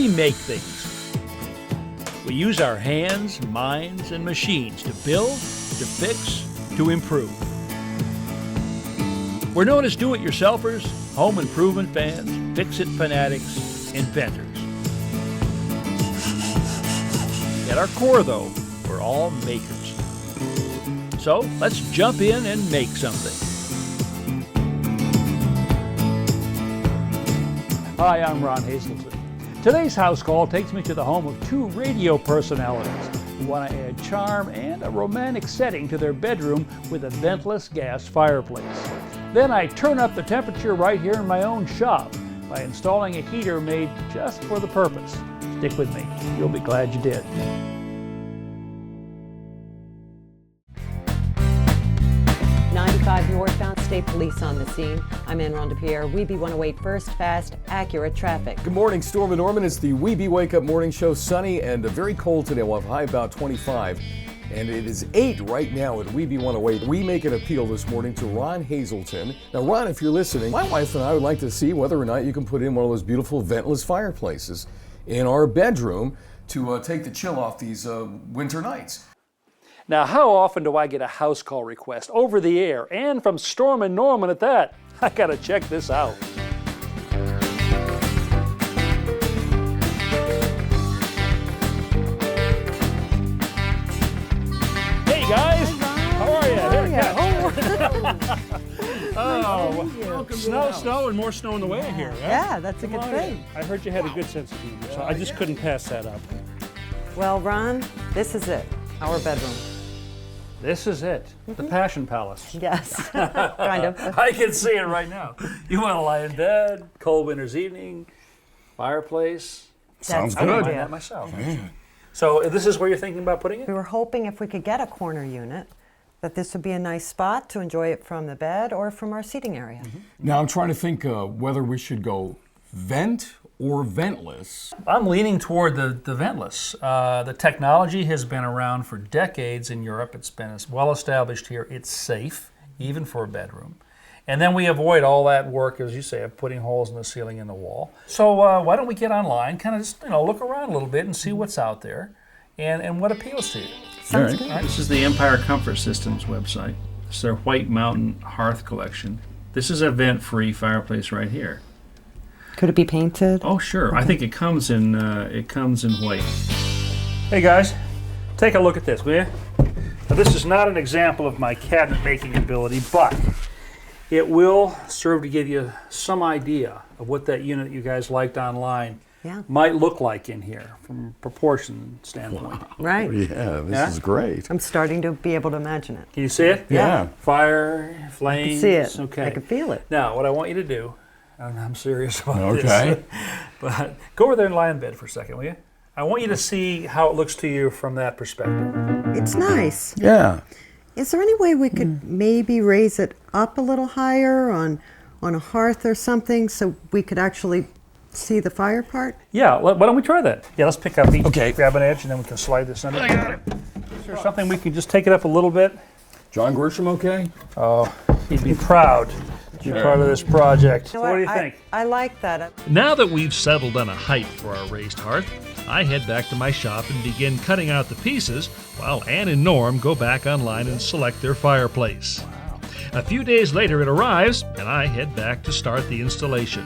we make things. We use our hands, minds, and machines to build, to fix, to improve. We're known as do-it-yourselfers, home improvement fans, fix-it fanatics, inventors. At our core, though, we're all makers. So let's jump in and make something. Hi, I'm Ron Hazelton. Today's house call takes me to the home of two radio personalities who want to add charm and a romantic setting to their bedroom with a ventless gas fireplace. Then I turn up the temperature right here in my own shop by installing a heater made just for the purpose. Stick with me. You'll be glad you did. Northbound State Police on the scene. I'm Ann Ronde-Pierre. Weeby 108 first, fast, accurate traffic. Good morning, Storm and Norman. It's the Weeby Wake Up Morning Show. Sunny and very cold today. We'll have a high about 25. And it is 8 right now at Weeby 108. We make an appeal this morning to Ron Hazelton. Now, Ron, if you're listening, my wife and I would like to see whether or not you can put in one of those beautiful ventless fireplaces in our bedroom to take the chill off these winter nights. Now, how often do I get a house call request over the air and from Storm and Norman at that? I gotta check this out. Hey guys, how are you? Snow, and more snow on the way here. Huh? Yeah, that's a good thing. I heard you had a good sense of humor, so I just couldn't pass that up. Well, Ron, this is it, our bedroom. This is it, the Passion Palace. Yes, kind of. I can see it right now. You want to lie in bed, cold winter's evening, fireplace. Sounds I wouldn't good. mind that myself. So this is where you're thinking about putting it? We were hoping if we could get a corner unit, that this would be a nice spot to enjoy it from the bed or from our seating area. Now, I'm trying to think whether we should go vent or ventless. I'm leaning toward the ventless. The technology has been around for decades in Europe. It's been as well established here. It's safe, even for a bedroom. And then we avoid all that work, as you say, of putting holes in the ceiling and the wall. So why don't we get online, kind of just look around a little bit and see what's out there and what appeals to you. Sounds good. All right, this is the Empire Comfort Systems website. It's their White Mountain Hearth collection. This is a Vent Free Fireplace right here. Could it be painted? Oh, sure. I think it comes in white. Hey guys, take a look at this, will you? Now, this is not an example of my cabinet making ability, but it will serve to give you some idea of what that unit you guys liked online might look like in here from a proportion standpoint. Wow. Right. Yeah, this is great. I'm starting to be able to imagine it. Can you see it? Yeah. Fire, flames. I can see it. Okay. I can feel it. Now, what I want you to do, and I'm serious about this. Okay. But go over there and lie in bed for a second, will you? I want you to see how it looks to you from that perspective. It's nice. Yeah. Is there any way we could maybe raise it up a little higher on a hearth or something so we could actually see the fire part? Yeah, why don't we try that? Yeah, let's pick up each, Okay. grab an edge, and then we can slide this under. Is there something we can just take it up a little bit? John Grisham okay? Oh, he'd be proud to be part of this project. So what do you think? I like that. Now that we've settled on a height for our raised hearth, I head back to my shop and begin cutting out the pieces while Ann and Norm go back online and select their fireplace. A few days later it arrives and I head back to start the installation.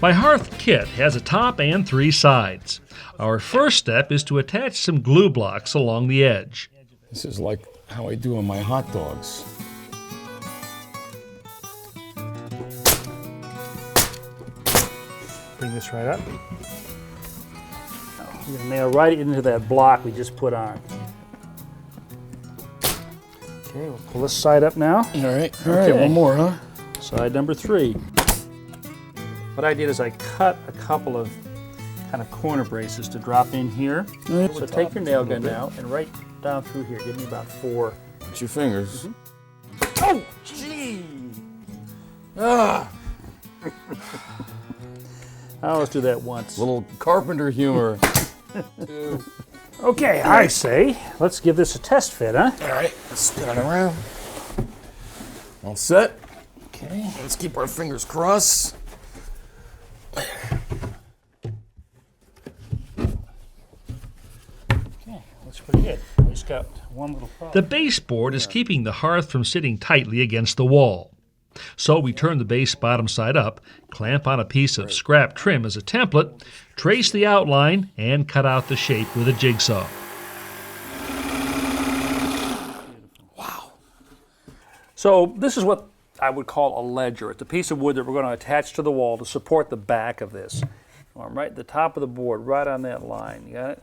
My hearth kit has a top and 3 sides. Our first step is to attach some glue blocks along the edge. This is like how I do on my hot dogs. Bring this right up. You're going to nail right into that block we just put on. Okay, we'll pull this side up now. All right, one more, huh? Side number 3. What I did is I cut a couple of kind of corner braces to drop in here. So take your nail gun now and right down through here. Give me about 4. With your fingers. Oh, gee! Ah! Now let's do that once. Little carpenter humor. Okay, I say, let's give this a test fit, huh? All right, let's spin it around. All set. Okay. Let's keep our fingers crossed. got one little problem. The baseboard is keeping the hearth from sitting tightly against the wall. So we turn the base bottom side up, clamp on a piece of scrap trim as a template, trace the outline, and cut out the shape with a jigsaw. Wow. So this is what I would call a ledger. It's a piece of wood that we're going to attach to the wall to support the back of this. I'm right at the top of the board, right on that line. You got it?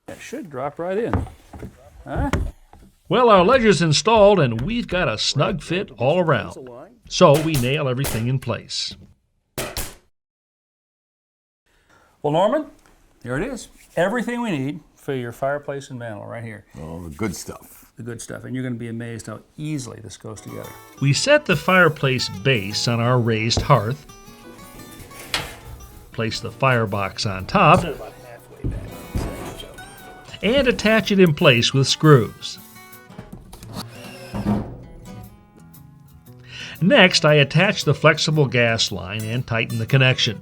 It should drop right in. Huh? Well, our ledger's installed and we've got a snug fit all around. So we nail everything in place. Well, Norman, here it is. Everything we need for your fireplace and mantel right here. Oh, the good stuff. The good stuff. And you're going to be amazed how easily this goes together. We set the fireplace base on our raised hearth, place the firebox on top, Set about halfway back. and attach it in place with screws. Next, I attach the flexible gas line and tighten the connection.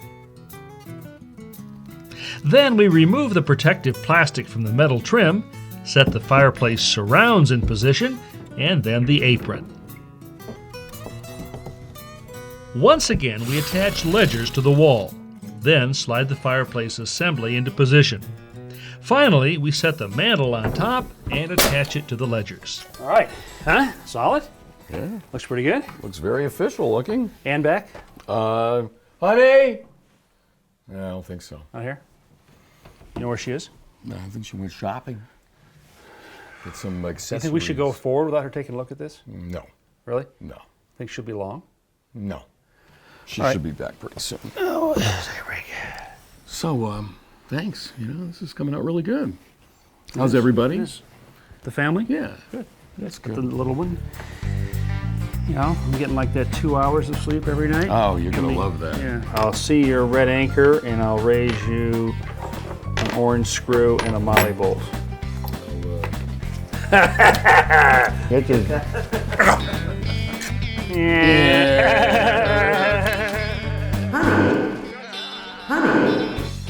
Then we remove the protective plastic from the metal trim, set the fireplace surrounds in position, and then the apron. Once again, we attach ledgers to the wall, then slide the fireplace assembly into position. Finally, we set the mantel on top and attach it to the ledgers. All right. Huh? Solid? Yeah, Looks pretty good. looks very official looking. And back? Honey? No, I don't think so. Out here? You know where she is? No, I think she went shopping. Get some accessories. You think we should go forward without her taking a look at this? No, Really? no, Think she'll be long? no. She All right. should be back pretty soon. Oh, there's Eric. So, thanks. You know, this is coming out really good. How's everybody? The family? Yeah, Good. that's The good. little one. You know, I'm getting like that 2 hours of sleep every night. Oh, you're gonna love that. Yeah. I'll see your red anchor and I'll raise you an orange screw and a molly bolt.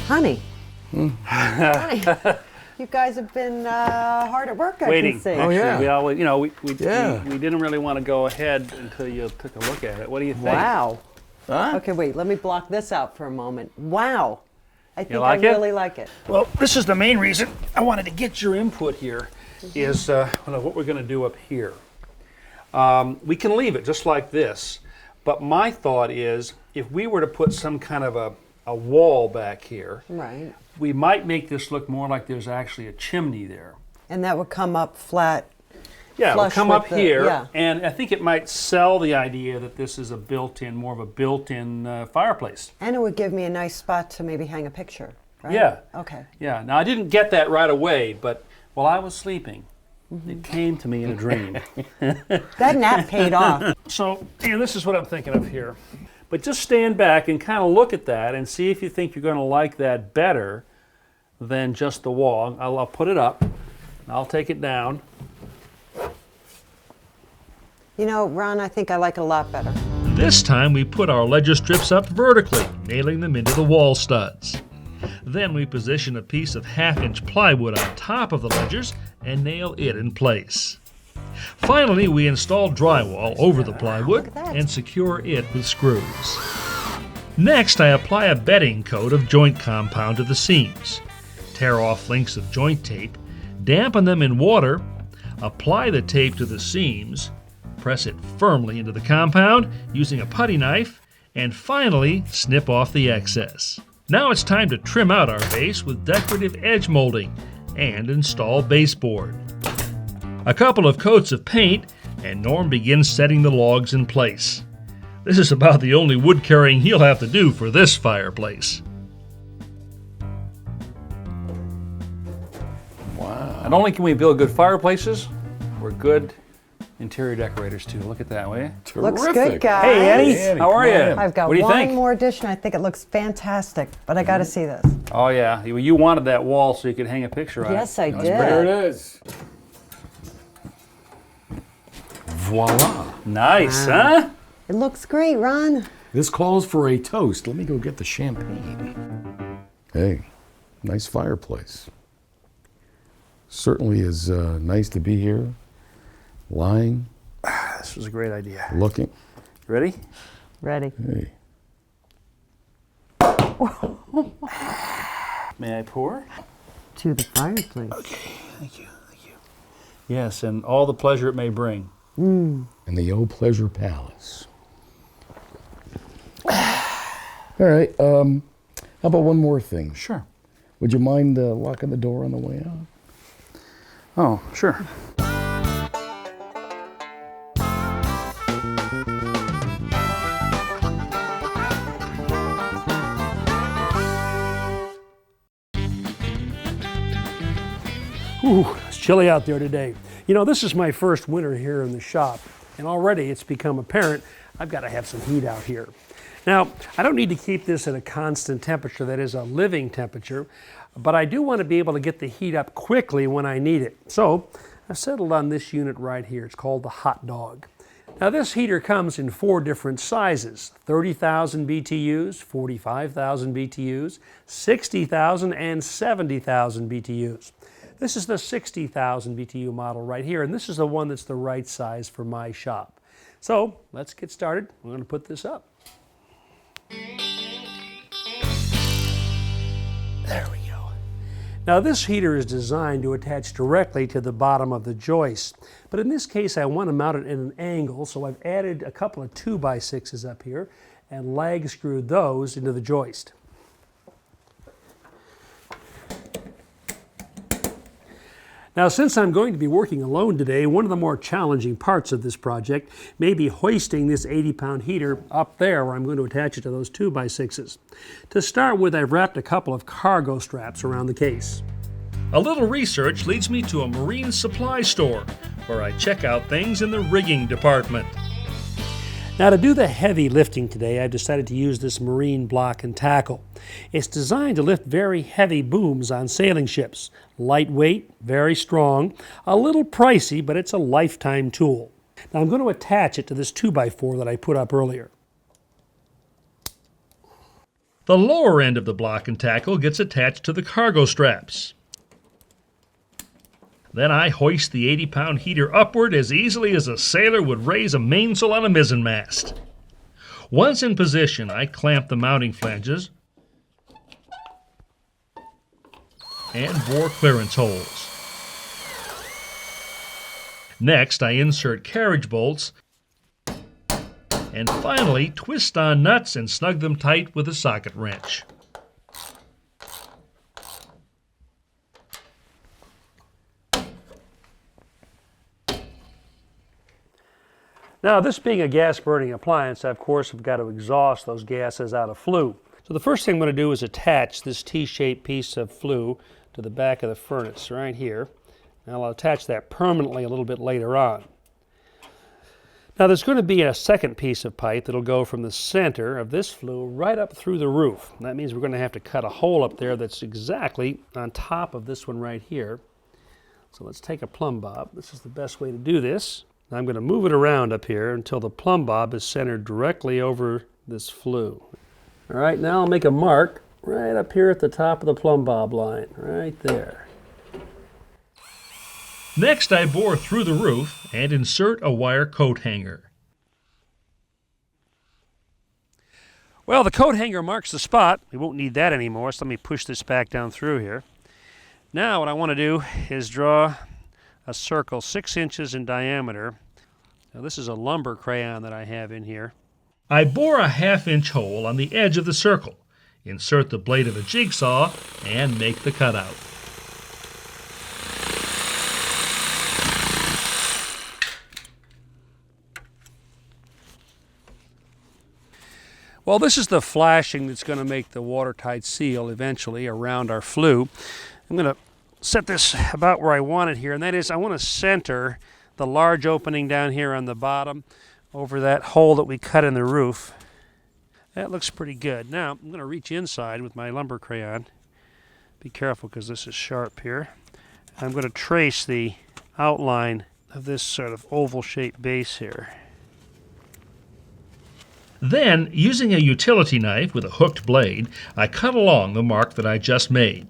Honey. Honey. You guys have been hard at work, I Waiting. can see. Oh, yeah. We always, you know, we Yeah. didn't really want to go ahead until you took a look at it. What do you think? Wow. Huh? Okay, wait, let me block this out for a moment. Wow. I think like I it? really like it. Well, this is the main reason I wanted to get your input here. Is what we're going to do up here. We can leave it just like this, but my thought is if we were to put some kind of a wall back here, Right. we might make this look more like there's actually a chimney there. And that would come up flat. Yeah, it'll Flush come with up the- here, yeah. and I think it might sell the idea that this is more of a built-in fireplace. And it would give me a nice spot to maybe hang a picture, right? Yeah. Okay. Yeah, now I didn't get that right away, but while I was sleeping, it came to me in a dream. That nap paid off. So, this is what I'm thinking of here. But just stand back and kind of look at that and see if you think you're going to like that better than just the wall. I'll put it up. I'll take it down. You know, Ron, I think I like it a lot better. This time we put our ledger strips up vertically, nailing them into the wall studs. Then we position a piece of 1/2-inch plywood on top of the ledgers and nail it in place. Finally, we install drywall over the plywood Look at that. and secure it with screws. Next, I apply a bedding coat of joint compound to the seams. Tear off links of joint tape, dampen them in water, apply the tape to the seams, press it firmly into the compound using a putty knife, and finally snip off the excess. Now it's time to trim out our base with decorative edge molding and install baseboard. A couple of coats of paint, and Norm begins setting the logs in place. This is about the only wood carrying he'll have to do for this fireplace. Wow. Not only can we build good fireplaces, we're good interior decorators too. Look at that, will you? Looks good, Terrific. guys. Hey, Annie, Annie, how are come you? on in. I've got What do you one think? more addition. I think it looks fantastic, but I got to see this. Oh yeah, you wanted that wall so you could hang a picture on Yes, it. I There it did. is. Voila. Nice, Wow. huh? It looks great, Ron. This calls for a toast. Let me go get the champagne. Hey, nice fireplace. Certainly is nice to be here, lying, This was a great idea. looking. Ready? Ready. Hey. May I pour? To the fireplace. Okay, thank you, thank you. Yes, and all the pleasure it may bring. In the old Pleasure Palace. All right, how about one more thing? Sure. Would you mind locking the door on the way out? Oh, sure. Ooh, it's chilly out there today. You know, this is my first winter here in the shop, and already it's become apparent I've got to have some heat out here. Now, I don't need to keep this at a constant temperature, that is a living temperature, but I do want to be able to get the heat up quickly when I need it. So, I've settled on this unit right here. It's called the Hot Dog. Now, this heater comes in 4 different sizes: 30,000 BTUs, 45,000 BTUs, 60,000, and 70,000 BTUs. This is the 60,000 BTU model right here, and this is the one that's the right size for my shop. So, let's get started. We're going to put this up. There we go. Now, this heater is designed to attach directly to the bottom of the joist, but in this case I want to mount it at an angle, so I've added a couple of 2x6s up here and lag screwed those into the joist. Now, since I'm going to be working alone today, one of the more challenging parts of this project may be hoisting this 80-pound heater up there where I'm going to attach it to those 2x6s. To start with, I've wrapped a couple of cargo straps around the case. A little research leads me to a marine supply store, where I check out things in the rigging department. Now, to do the heavy lifting today, I've decided to use this marine block and tackle. It's designed to lift very heavy booms on sailing ships. Lightweight, very strong, a little pricey, but it's a lifetime tool. Now, I'm going to attach it to this 2x4 that I put up earlier. The lower end of the block and tackle gets attached to the cargo straps. Then I hoist the 80-pound heater upward as easily as a sailor would raise a mainsail on a mizzenmast. Once in position, I clamp the mounting flanges and bore clearance holes. Next, I insert carriage bolts and finally twist on nuts and snug them tight with a socket wrench. Now, this being a gas-burning appliance, I, of course, have got to exhaust those gases out of flue. So the first thing I'm going to do is attach this T-shaped piece of flue to the back of the furnace right here. Now, I'll attach that permanently a little bit later on. Now, there's going to be a second piece of pipe that'll go from the center of this flue right up through the roof. That means we're going to have to cut a hole up there that's exactly on top of this one right here. So let's take a plumb bob. This is the best way to do this. I'm going to move it around up here until the plumb bob is centered directly over this flue. All right, now I'll make a mark right up here at the top of the plumb bob line, right there. Next, I bore through the roof and insert a wire coat hanger. Well, the coat hanger marks the spot. We won't need that anymore, so let me push this back down through here. Now what I want to do is draw a circle 6 inches in diameter. Now, this is a lumber crayon that I have in here. I bore a 1/2-inch hole on the edge of the circle, insert the blade of a jigsaw, and make the cutout. Well, this is the flashing that's going to make the watertight seal eventually around our flue. I'm going to set this about where I want it here, and that is I want to center the large opening down here on the bottom over that hole that we cut in the roof. That looks pretty good. Now I'm going to reach inside with my lumber crayon. Be careful because this is sharp here. I'm going to trace the outline of this sort of oval shaped base here. Then, using a utility knife with a hooked blade, I cut along the mark that I just made.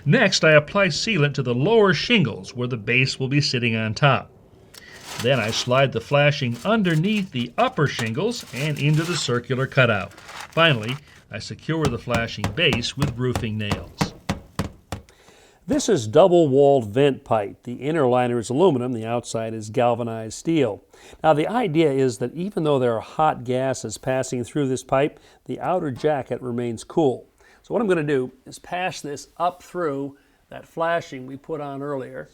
Next, I apply sealant to the lower shingles where the base will be sitting on top. Then I slide the flashing underneath the upper shingles and into the circular cutout. Finally, I secure the flashing base with roofing nails. This is double-walled vent pipe. The inner liner is aluminum, the outside is galvanized steel. Now the idea is that even though there are hot gases passing through this pipe, the outer jacket remains cool. So what I'm going to do is pass this up through that flashing we put on earlier.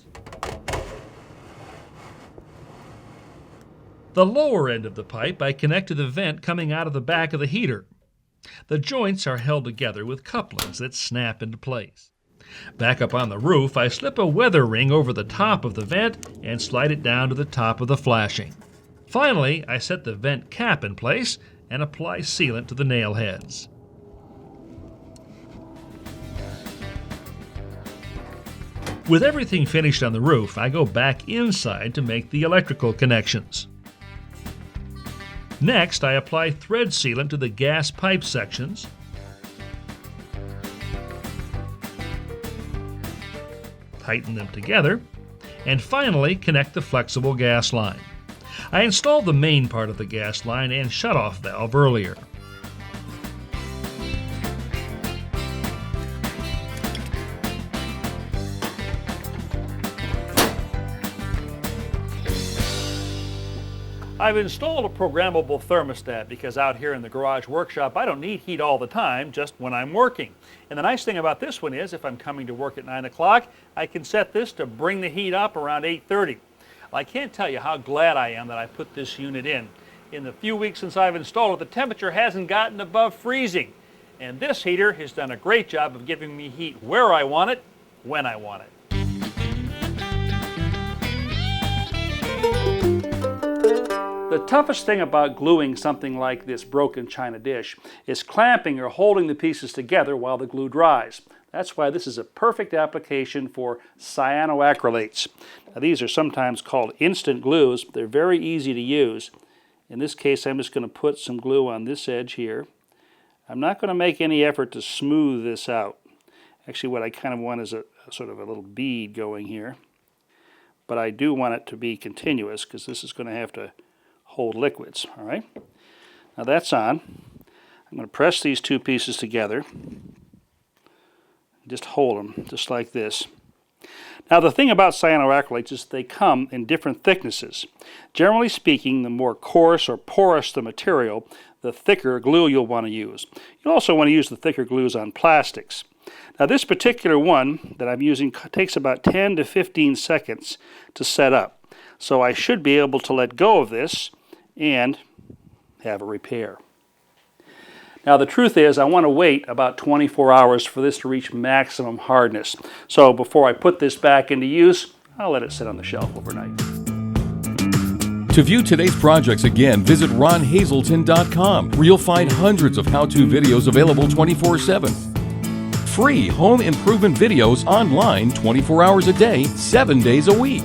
The lower end of the pipe I connect to the vent coming out of the back of the heater. The joints are held together with couplings that snap into place. Back up on the roof, I slip a weather ring over the top of the vent and slide it down to the top of the flashing. Finally, I set the vent cap in place and apply sealant to the nail heads. With everything finished on the roof, I go back inside to make the electrical connections. Next, I apply thread sealant to the gas pipe sections, tighten them together, and finally connect the flexible gas line. I installed the main part of the gas line and shutoff valve earlier. I've installed a programmable thermostat because out here in the garage workshop I don't need heat all the time, just when I'm working. And the nice thing about this one is if I'm coming to work at 9 o'clock, I can set this to bring the heat up around 8:30. Well, I can't tell you how glad I am that I put this unit in. In the few weeks since I've installed it, the temperature hasn't gotten above freezing. And this heater has done a great job of giving me heat where I want it, when I want it. The toughest thing about gluing something like this broken china dish is clamping or holding the pieces together while the glue dries. That's why this is a perfect application for cyanoacrylates. Now, these are sometimes called instant glues. They're very easy to use. In this case, I'm just going to put some glue on this edge here. I'm not going to make any effort to smooth this out. Actually, what I kind of want is a sort of a little bead going here. But I do want it to be continuous because this is going to have to hold liquids. All right. Now that's on. I'm going to press these two pieces together. Just hold them just like this. Now the thing about cyanoacrylates is they come in different thicknesses. Generally speaking, the more coarse or porous the material, the thicker glue you'll want to use. You'll also want to use the thicker glues on plastics. Now this particular one that I'm using takes about 10 to 15 seconds to set up. So I should be able to let go of this and have a repair. Now the truth is I want to wait about 24 hours for this to reach maximum hardness. So before I put this back into use, I'll let it sit on the shelf overnight. To view today's projects again, visit ronhazelton.com, where you'll find hundreds of how-to videos available 24/7. Free home improvement videos online 24 hours a day, 7 days a week.